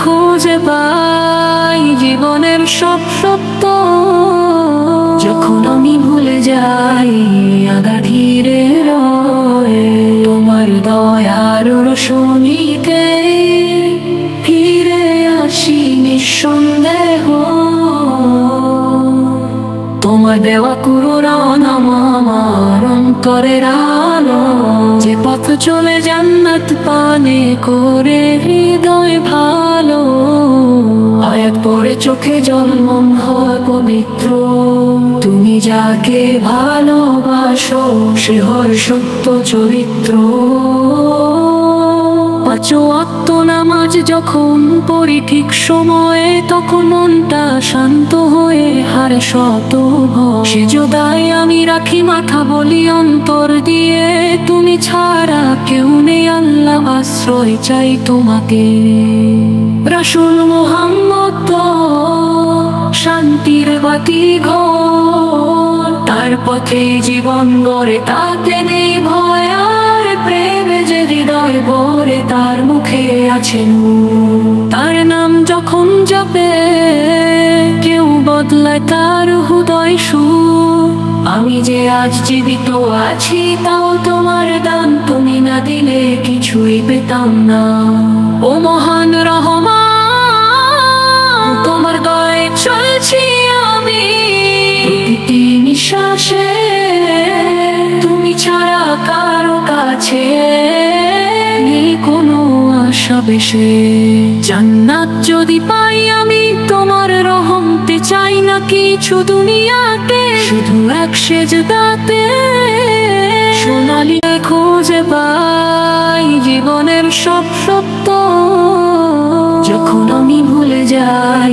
খুঁজে পাই জীবনের সব সত্য। যখন আমি ভুলে যাই আগাধীরে রয়ে তোমার দয়ার রোশনীতে ফিরে আসি নিঃসন্দেহ। তোমার দেওয়া কুরআন আমার অন্তরের আলো, যে পথ চলে জান্নাত পানে করে হৃদয় ভালো। আয়াত পড়ে চোখে জল মন হয় পবিত্র, তুমি যাকে ভালোবাসো সে হয় সত্য চরিত্র। পাঁচ ওয়াক্ত নামাজ যখন পড়ি ঠিক সময়ে, তখন মনটা শান্ত হয়ে হারে শত ভয়। সেজদায় আমি রাখি মাথা, বলি অন্তর দিয়ে তুমি ছাড়া কেউ নেই আল্লাহ, আশ্রয় চাই তোমাকে। রাসূল মুহাম্মদ শান্তির বাতি ঘর, তার পথে জীবন গড়ে তাতে নেই ভয় আর প্রেমে যে হৃদয় ভরে তার মুখে আছে নূর। তার নাম যখন জপে কেউ বদলায় তার হৃদয় সুর। আমি যে আজ জীবিত আছি তাও তোমার দান, তুমি না দিলে কিছুই পেতাম না। ও মহান রহমান তোমার দয়ায় চলছি আমি প্রতিটি নিঃশ্বাসে, তুমি ছাড়া কারো কাছে নেই কোনো আশা বেশে। জান্নাত যদি পাই আমি তোমার রহমতে, চাই না কিছু দুনিয়াতে, শুধু এক সেজদাতে সোনালি খুঁজে পাই জীবনের সব সত্য। যখন আমি ভুলে যাই